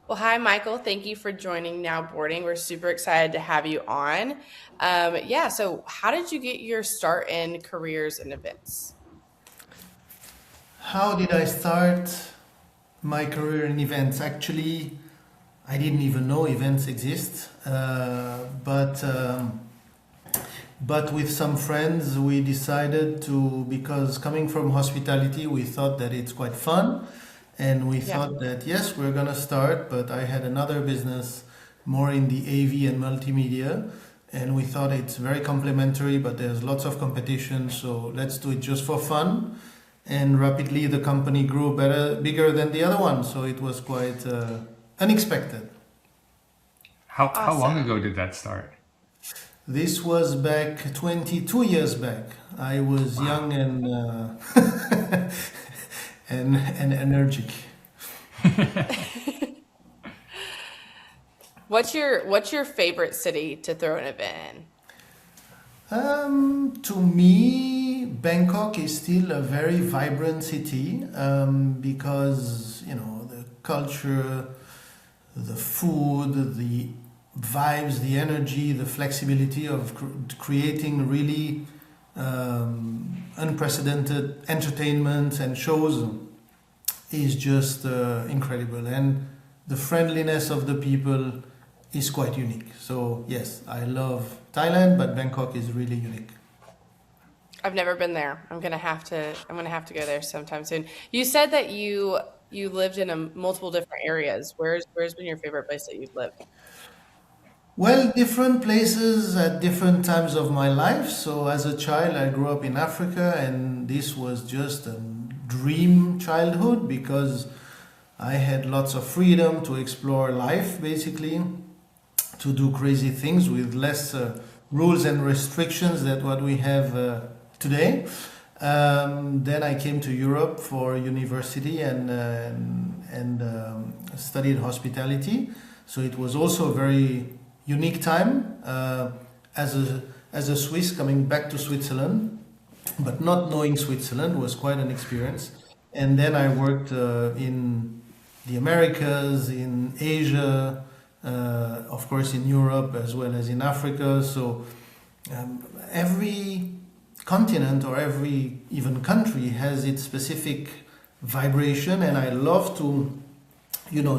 Well, hi, Michael. Thank you for joining Now Boarding. We're super excited to have you on. So how did you get your start in careers and events? How did I start my career in events? Actually, I didn't even know events exist, but with some friends we decided to, because coming from hospitality, we thought that it's quite fun, and we Yeah. thought that yes, we're gonna start. But I had another business more in the AV and multimedia, and we thought it's very complementary, but there's lots of competition, so let's do it just for fun. And rapidly the company grew bigger than the other one, so it was quite unexpected. How long Awesome. ago did that start? This was back 22 years back. I was Wow. young and and energetic. What's your favorite city to throw an event in? To me, Bangkok is still a very vibrant city because the culture, the food, the vibes, the energy, the flexibility of creating really unprecedented entertainment and shows is just incredible, and the friendliness of the people is quite unique. So yes, I love Thailand, but Bangkok is really unique. I've never been there. I'm gonna have to go there sometime soon. You said that you lived in multiple different areas. Where's been your favorite place that you've lived? Well, different places at different times of my life. So as a child, I grew up in Africa, and this was just a dream childhood because I had lots of freedom to explore life, basically, to do crazy things with less rules and restrictions than what we have today. Then I came to Europe for university and studied hospitality. So it was also a very unique time as a Swiss coming back to Switzerland, but not knowing Switzerland was quite an experience. And then I worked in the Americas, in Asia, of course in Europe as well as in Africa. So every continent or every even country has its specific vibration, and I love to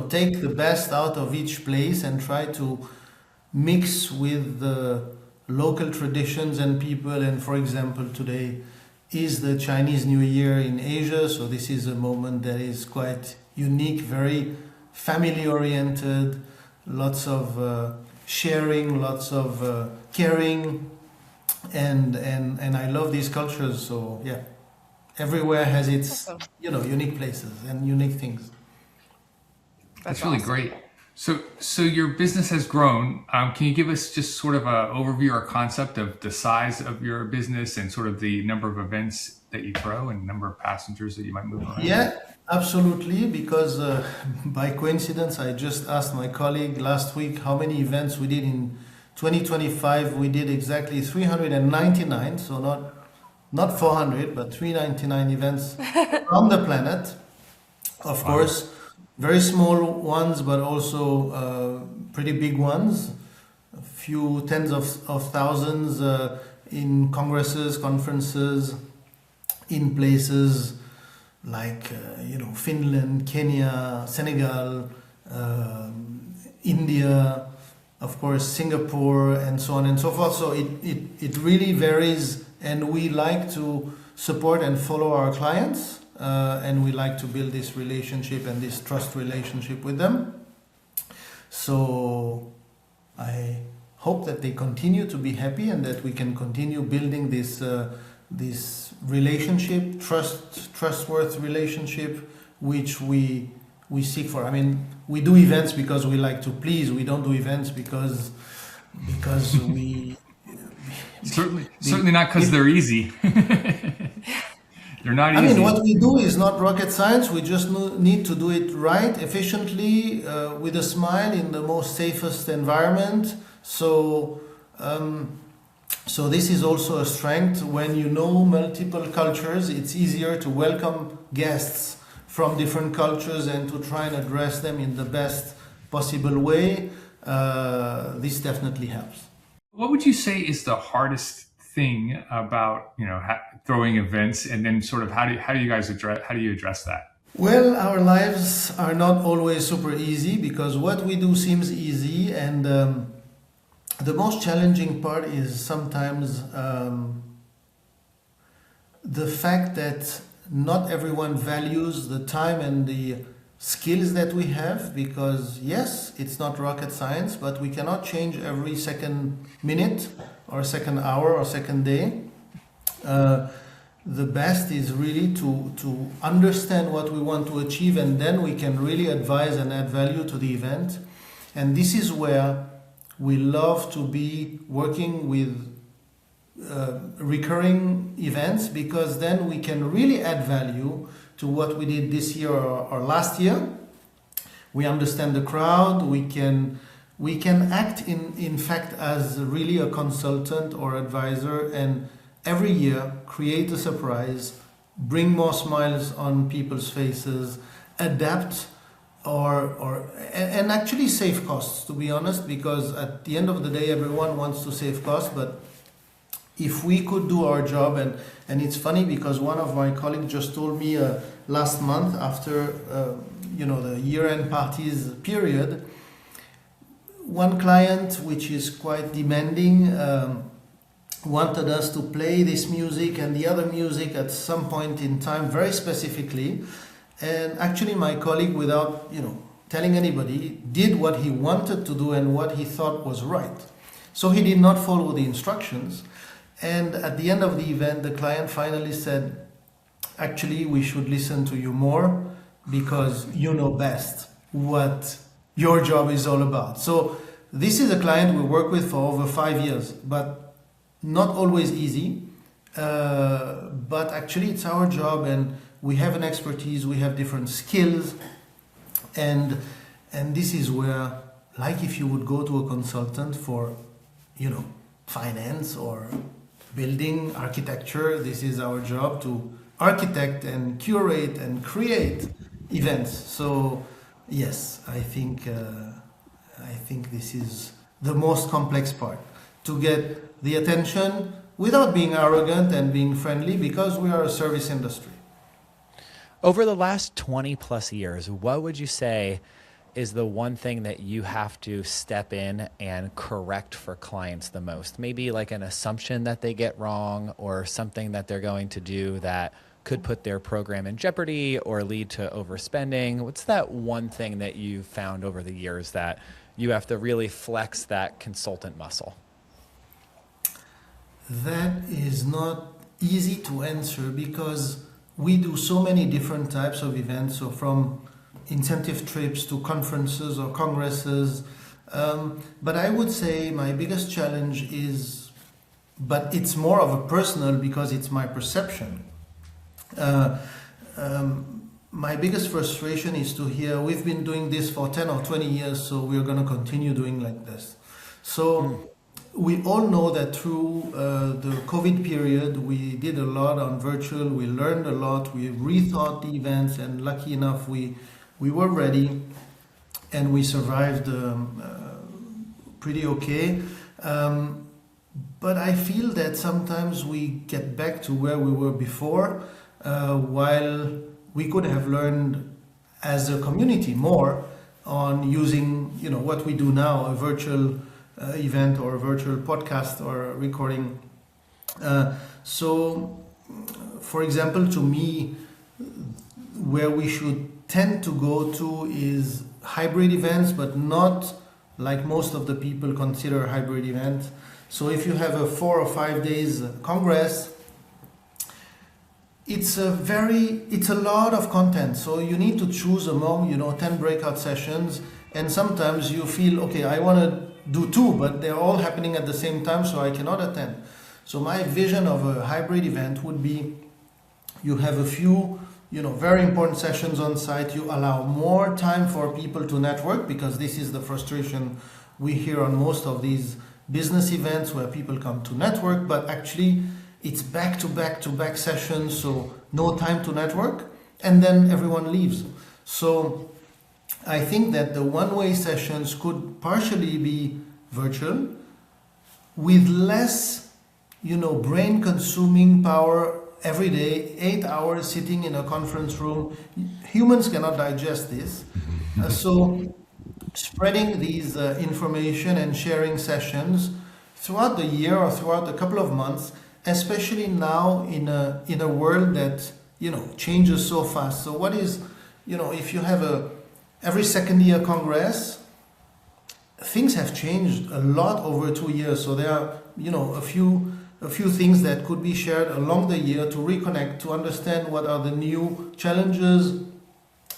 take the best out of each place and try to mix with the local traditions and people. And for example, today is the Chinese New Year in Asia, so this is a moment that is quite unique, very family oriented, lots of sharing, lots of caring, and I love these cultures. So yeah, everywhere has its Awesome. unique places and unique things. That's That's really awesome. great. So your business has grown. Can you give us just sort of an overview or concept of the size of your business and sort of the number of events that you throw and number of passengers that you might move around? Yeah, absolutely. Because by coincidence, I just asked my colleague last week how many events we did in 2025. We did exactly 399, so not 400, but 399 events around the planet. Of Wow. course, very small ones, but also pretty big ones. A few tens of thousands in congresses, conferences, in places like Finland, Kenya, Senegal, India, of course Singapore, and so on and so forth. So it really varies, and we like to support and follow our clients, and we like to build this relationship and this trust relationship with them. So I hope that they continue to be happy and that we can continue building this relationship, trustworthy relationship, which we seek for. I mean, we do events because we like to please. We don't do events because we Certainly the not because if they're easy. They're not I mean, easy. what we do is not rocket science. We just need to do it right, efficiently, with a smile, in the most safest environment. So this is also a strength. When you know multiple cultures, it's easier to welcome guests from different cultures and to try and address them in the best possible way, this definitely helps. What would you say is the hardest thing about throwing events, and then sort of how do you guys address that? Well, our lives are not always super easy because what we do seems easy, and the most challenging part is sometimes the fact that not everyone values the time and the skills that we have, because yes, it's not rocket science, but we cannot change every second minute or second hour or second day. The best is really to understand what we want to achieve, and then we can really advise and add value to the event. And this is where we love to be working with recurring events, because then we can really add value to what we did this year or last year. We understand the crowd. We can act in fact as really a consultant or advisor, and every year create a surprise, bring more smiles on people's faces, adapt and actually save costs, to be honest, because at the end of the day everyone wants to save costs. But if we could do our job, and it's funny because one of my colleagues just told me last month, after the year-end parties period, one client, which is quite demanding, wanted us to play this music and the other music at some point in time very specifically. And actually my colleague, without telling anybody, did what he wanted to do and what he thought was right. So he did not follow the instructions. And at the end of the event, the client finally said, actually, we should listen to you more because you know best what your job is all about. So this is a client we work with for over 5 years, but not always easy. But actually it's our job, and we have an expertise, we have different skills. And this is where, like if you would go to a consultant for, finance or building architecture, this is our job to architect and curate and create events. So yes, I think this is the most complex part, to get the attention without being arrogant and being friendly, because we are a service industry. Over the last 20 plus years, what would you say is the one thing that you have to step in and correct for clients the most? Maybe like an assumption that they get wrong, or something that they're going to do that could put their program in jeopardy or lead to overspending. What's that one thing that you've found over the years that you have to really flex that consultant muscle? That is not easy to answer, because we do so many different types of events, so from incentive trips to conferences or congresses. But I would say my biggest challenge is, but it's more of a personal, because it's my perception. My biggest frustration is to hear, we've been doing this for 10 or 20 years, so we're going to continue doing like this. So we all know that through the COVID period, we did a lot on virtual, we learned a lot, we rethought the events, and lucky enough, we were ready and we survived pretty okay. But I feel that sometimes we get back to where we were before, while we could have learned as a community more on using, what we do now, a virtual event or a virtual podcast or a recording. So, for example, to me, where we should tend to go to is hybrid events, but not like most of the people consider hybrid events. So if you have a 4 or 5 days congress, it's a lot of content. So you need to choose among 10 breakout sessions, and sometimes you feel, okay, I want to do 2, but they're all happening at the same time, so I cannot attend. So my vision of a hybrid event would be, you have a few very important sessions on site. You allow more time for people to network, because this is the frustration we hear on most of these business events, where people come to network, but actually it's back to back to back sessions, so no time to network, and then everyone leaves. So I think that the one-way sessions could partially be virtual with less, brain consuming power every day, 8 hours sitting in a conference room. Humans cannot digest this. So spreading these information and sharing sessions throughout the year or throughout a couple of months, especially now in a world that changes so fast. So what is, if you have every second year congress, things have changed a lot over 2 years. So there are a few things that could be shared along the year to reconnect, to understand what are the new challenges,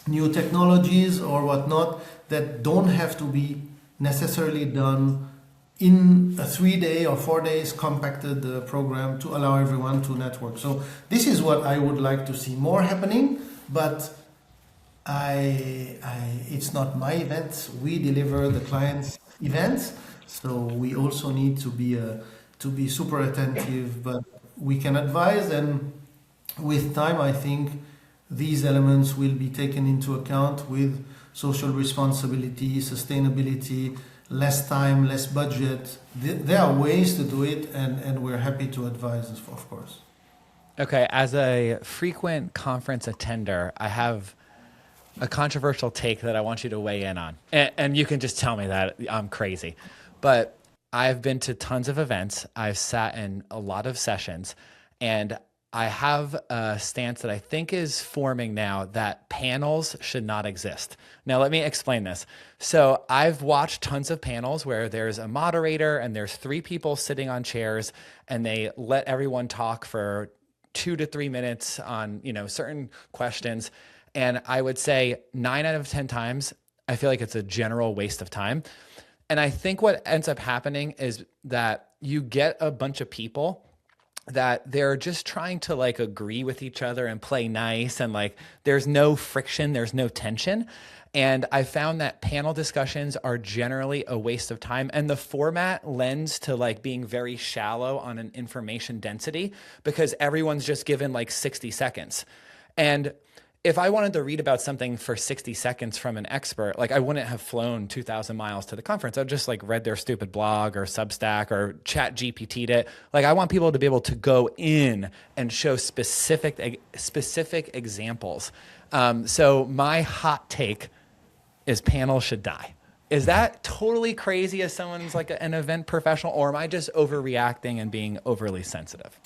new technologies or whatnot that don't have to be necessarily done in a 3 day or 4 days compacted program to allow everyone to network. So this is what I would like to see more happening, but it's not my events. We deliver the client's events, so we also need to be super attentive. But we can advise, and with time, I think these elements will be taken into account with social responsibility, sustainability, less time, less budget. There are ways to do it, and we're happy to advise, of course. Okay, as a frequent conference attender, I have a controversial take that I want you to weigh in on. And you can just tell me that I'm crazy. But I've been to tons of events. I've sat in a lot of sessions, and I have a stance that I think is forming now that panels should not exist. Now, let me explain this. So I've watched tons of panels where there's a moderator and there's 3 people sitting on chairs, and they let everyone talk for 2 to 3 minutes on, certain questions. And I would say 9 out of 10 times, I feel like it's a general waste of time. And I think what ends up happening is that you get a bunch of people that they're just trying to agree with each other and play nice. And there's no friction, there's no tension. And I found that panel discussions are generally a waste of time. And the format lends to being very shallow on an information density because everyone's just given 60 seconds. And if I wanted to read about something for 60 seconds from an expert, I wouldn't have flown 2,000 miles to the conference. I'd just read their stupid blog or Substack or chat GPT'd it. I want people to be able to go in and show specific examples. So my hot take is panels should die. Is that totally crazy as someone's an event professional, or am I just overreacting and being overly sensitive?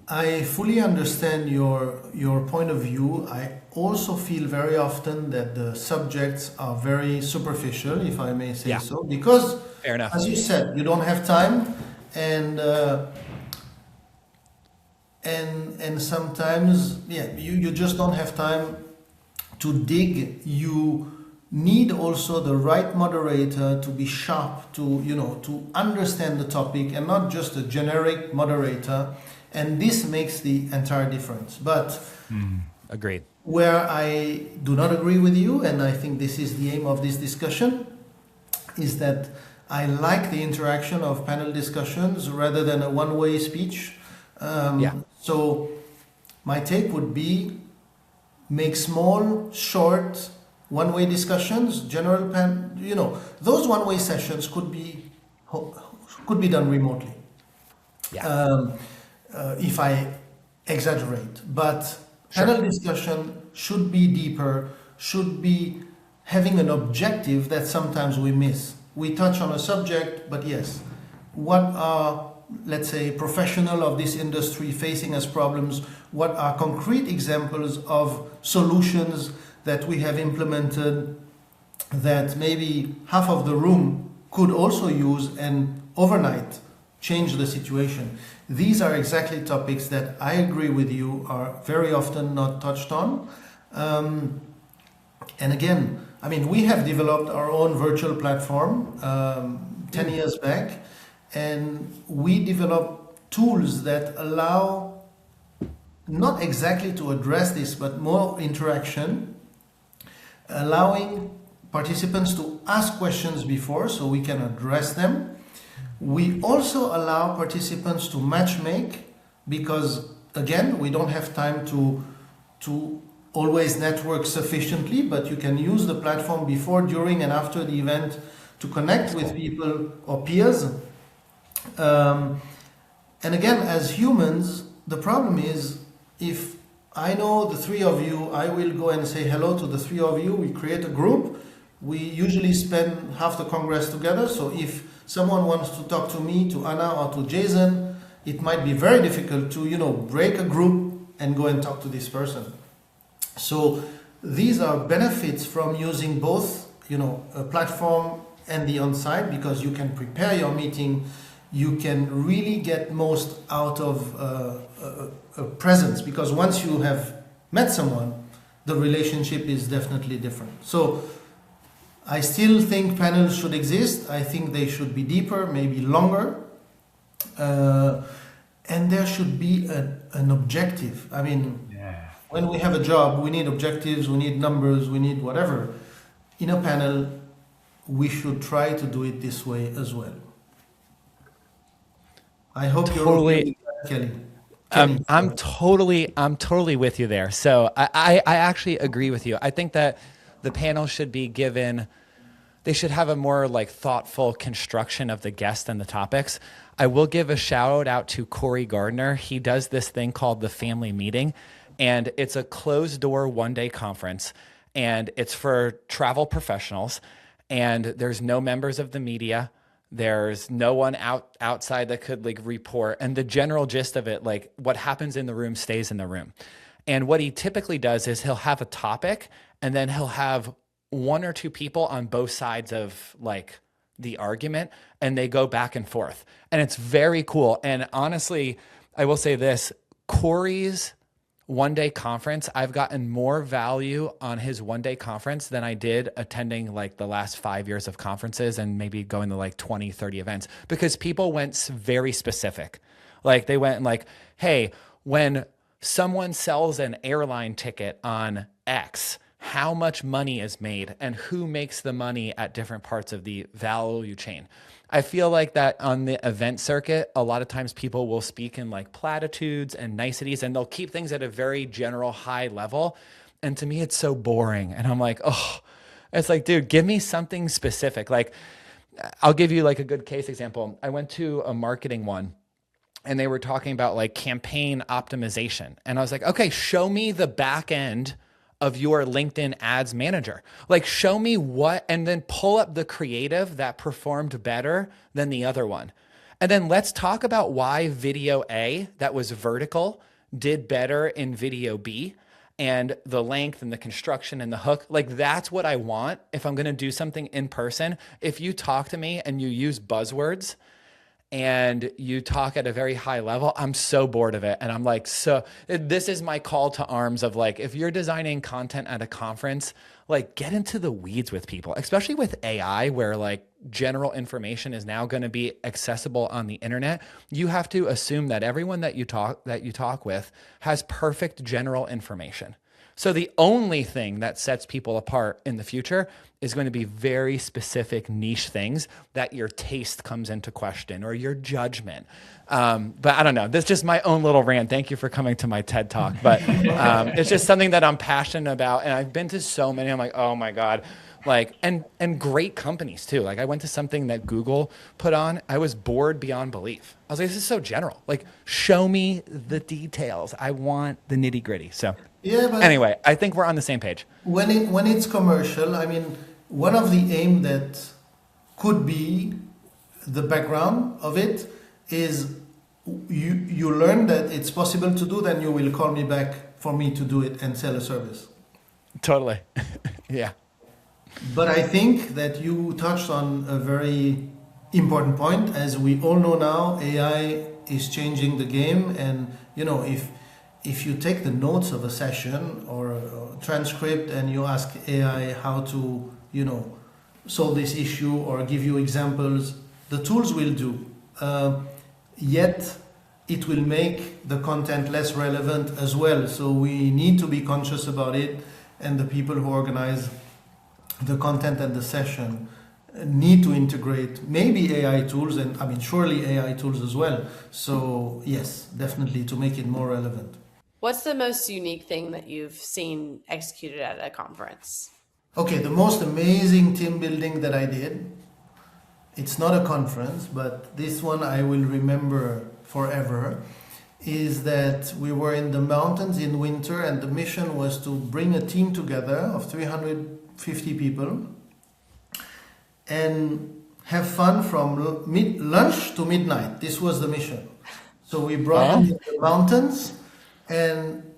I fully understand your point of view. I also feel very often that the subjects are very superficial, if I may say so, because, fair enough, as you said, you don't have time, and sometimes, you just don't have time to dig. You need also the right moderator to be sharp, to understand the topic, and not just a generic moderator. And this makes the entire difference. But agreed. Where I do not agree with you, and I think this is the aim of this discussion, is that I like the interaction of panel discussions rather than a one-way speech. So my take would be make small, short, one-way discussions, those one-way sessions could be done remotely. If I exaggerate, but panel discussion should be deeper, should be having an objective that sometimes we miss. We touch on a subject, but yes, what are, let's say, professionals of this industry facing as problems? What are concrete examples of solutions that we have implemented that maybe half of the room could also use and overnight change the situation? These are exactly topics that I agree with you are very often not touched on. And again, we have developed our own virtual platform 10 years back, and we developed tools that allow not exactly to address this, but more interaction, allowing participants to ask questions before so we can address them. We also allow participants to matchmake because, again, we don't have time to always network sufficiently, but you can use the platform before, during, and after the event to connect with people or peers. And again, as humans, the problem is if I know the three of you, I will go and say hello to the three of you. We create a group. We usually spend half the Congress together. So if someone wants to talk to me, to Anna, or to Jason, it might be very difficult to, break a group and go and talk to this person. So these are benefits from using both, a platform and the on-site, because you can prepare your meeting. You can really get most out of a presence, because once you have met someone, the relationship is definitely different. So I still think panels should exist. I think they should be deeper, maybe longer. And there should be an objective. I mean, when we have a job, we need objectives, we need numbers, we need whatever. In a panel, we should try to do it this way as well. I hope Totally. you're Kelly. I'm totally with you there. So I actually agree with you. I think that the panel should be given, they should have a more like thoughtful construction of the guests and the topics. I will give a shout out to Corey Gardner. He does this thing called the Family Meeting, and it's a closed door one-day conference, and it's for travel professionals, and there's no members of the media. There's no one outside that could like report. And the general gist of it, like what happens in the room stays in the room. And what he typically does is he'll have a topic, and then he'll have one or two people on both sides of like the argument, and they go back and forth. And it's very cool. And honestly, I will say this, Corey's one-day conference, I've gotten more value on his one-day conference than I did attending like the last 5 years of conferences and maybe going to like 20, 30 events, because people went very specific. Like they went like, hey, when someone sells an airline ticket on X, how much money is made and who makes the money at different parts of the value chain. I feel like that on the event circuit, a lot of times people will speak in like platitudes and niceties, and they'll keep things at a very general high level. And to me, it's so boring. And I'm like, oh, it's like, dude, give me something specific. Like, I'll give you like a good case example. I went to a marketing one, and they were talking about like campaign optimization. And I was like, okay, show me the back end of your LinkedIn ads manager. Like show me what, and then pull up the creative that performed better than the other one. And then let's talk about why video A that was vertical did better in video B, and the length and the construction and the hook. Like that's what I want if I'm going to do something in person. If you talk to me and you use buzzwords and you talk at a very high level, I'm so bored of it. And I'm like, so this is my call to arms of like, if you're designing content at a conference, like get into the weeds with people, especially with AI, where like general information is now going to be accessible on the internet. You have to assume that everyone that you talk with has perfect general information. So the only thing that sets people apart in the future is going to be very specific niche things that your taste comes into question or your judgment. But I don't know. This is just my own little rant. Thank you for coming to my TED Talk. But it's just something that I'm passionate about. And I've been to so many. I'm like, oh my God. Like, and great companies too. Like I went to something that Google put on. I was bored beyond belief. I was like, this is so general. Like, show me the details. I want the nitty gritty. So Yeah, but anyway, I think we're on the same page. when it's commercial, I mean, one of the aim that could be the background of it is you learn that it's possible to do, then you will call me back for me to do it and sell a service. Totally. Yeah. But I think that you touched on a very important point. As we all know now, AI is changing the game, and if you take the notes of a session or a transcript and you ask AI how to solve this issue or give you examples, the tools will do. Yet it will make the content less relevant as well. So we need to be conscious about it, and the people who organize the content and the session need to integrate maybe AI tools, and I mean surely AI tools as well. So yes, definitely to make it more relevant. What's the most unique thing that you've seen executed at a conference? Okay, the most amazing team building that I did, it's not a conference, but this one I will remember forever, is that we were in the mountains in winter and the mission was to bring a team together of 350 people and have fun from lunch to midnight. This was the mission. So we brought them to the mountains, and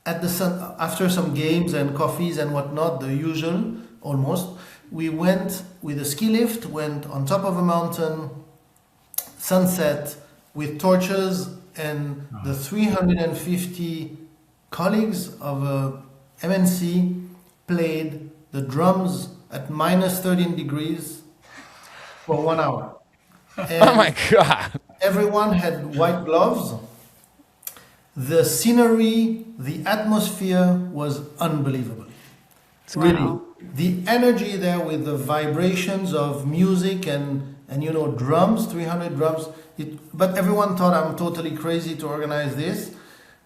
at the sun, after some games and coffees and whatnot, the usual almost, we went with a ski lift, went on top of a mountain, sunset with torches, and the 350 colleagues of a MNC played the drums at minus 13 degrees for 1 hour. And Oh my God. everyone had white gloves. The scenery, the atmosphere was unbelievable. Really, the energy there with the vibrations of music and you know drums, 300 drums. But everyone thought I'm totally crazy to organize this.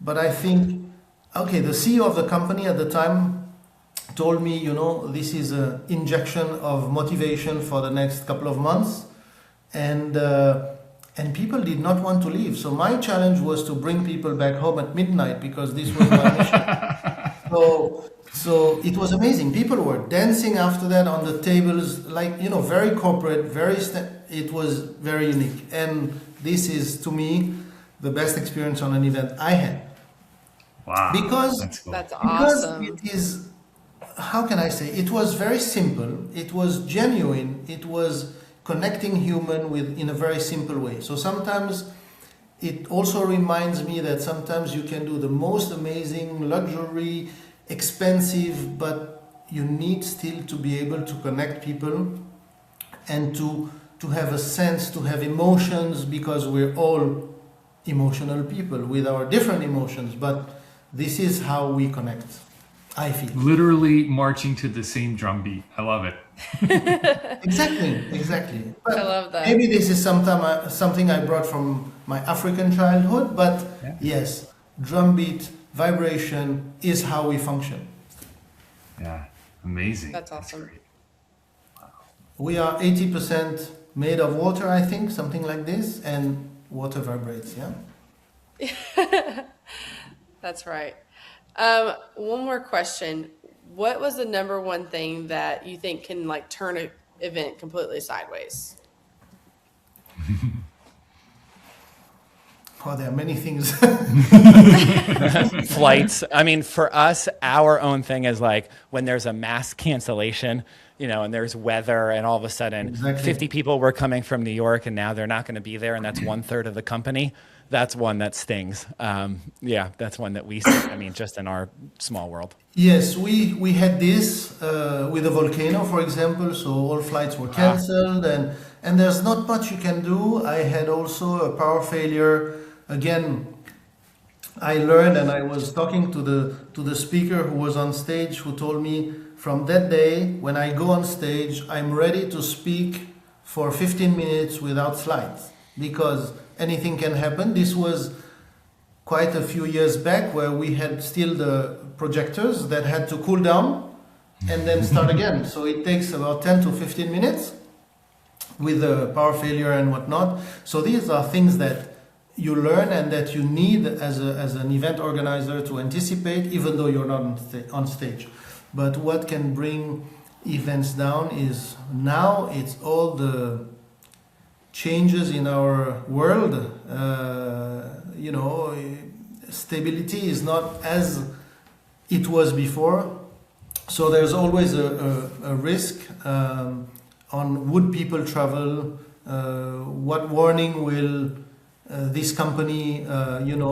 But I think, okay, the CEO of the company at the time told me, you know, this is an injection of motivation for the next couple of months, and people did not want to leave. So my challenge was to bring people back home at midnight because this was my mission. So it was amazing. People were dancing after that on the tables, like, you know, very corporate, it was very unique. And this is, to me, the best experience on an event I had. Wow. Because That's cool. That's because awesome. it is, how can I say, it was very simple, it was genuine, it was connecting human with in a very simple way. So sometimes it also reminds me that sometimes you can do the most amazing luxury, expensive, but you need still to be able to connect people and to have a sense, to have emotions, because we're all emotional people with our different emotions, but this is how we connect, I feel. Literally marching to the same drum beat. I love it. Exactly. But I love that. maybe this is something I brought from my African childhood, but Yeah. yes, drum beat, vibration is how we function. Yeah. Amazing. That's awesome. great. We are 80% made of water, I think, something like this, and water vibrates, yeah? That's right. One more question. What was the number one thing that you think can like turn an event completely sideways? Oh, there are many things. Flights. I mean, for us, our own thing is like when there's a mass cancellation, you know, and there's weather, and all of a sudden Exactly. 50 people were coming from New York and now they're not going to be there, and that's 1/3 of the company. That's one that stings. Yeah, that's one that we see. I mean, just in our small world. Yes, we had this with a volcano, for example. So all flights were cancelled, and there's not much you can do. I had also a power failure. Again, I learned, and I was talking to the speaker who was on stage, who told me from that day, when I go on stage, I'm ready to speak for 15 minutes without slides, because anything can happen. This was quite a few years back, where we had still the projectors that had to cool down and then start again. So it takes about 10 to 15 minutes with the power failure and whatnot. So these are things that you learn and that you need as an event organizer to anticipate, even though you're not on stage. But what can bring events down is now it's all the changes in our world. You know, stability is not as it was before. So there's always a risk on would people travel, what warning will this company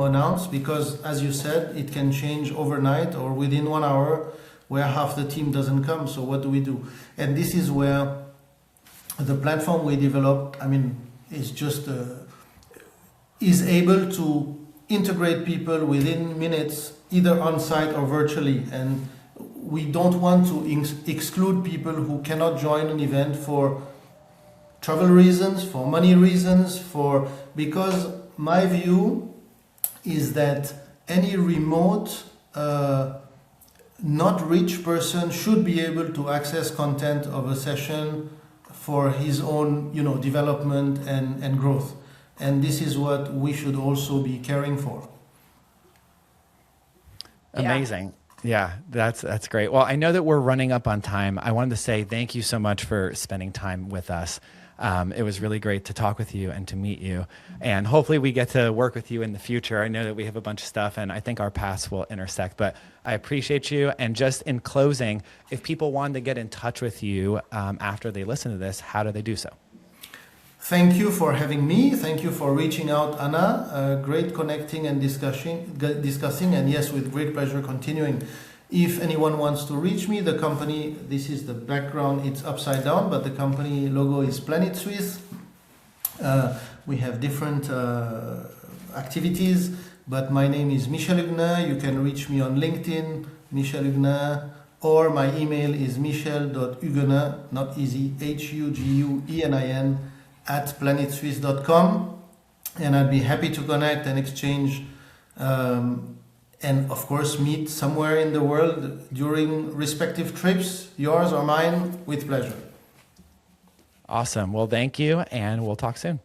announce, because as you said, it can change overnight or within 1 hour, where half the team doesn't come. So what do we do? And this is where the platform we developed, I mean, is just is able to integrate people within minutes, either on site or virtually. And we don't want to exclude people who cannot join an event for travel reasons, for money reasons, because my view is that any remote, not rich person should be able to access content of a session for his own, development and growth. And this is what we should also be caring for. Amazing. Yeah, that's great. Well, I know that we're running up on time. I wanted to say thank you so much for spending time with us. It was really great to talk with you and to meet you. And hopefully we get to work with you in the future. I know that we have a bunch of stuff and I think our paths will intersect, but I appreciate you. And just in closing, if people wanted to get in touch with you after they listen to this, how do they do so? Thank you for having me. Thank you for reaching out, Anna. Great connecting and discussing, and yes, with great pleasure continuing. If anyone wants to reach me, the company, this is the background, it's upside down, but the company logo is Planet Suisse. We have different activities, but my name is Michel Huguenin. You can reach me on LinkedIn, Michel Huguenin, or my email is michel.huguenin, not easy, Huguenin, @planetsuisse.com, and I'd be happy to connect and exchange and of course meet somewhere in the world during respective trips, yours or mine, with pleasure. Awesome. Well, thank you, and we'll talk soon.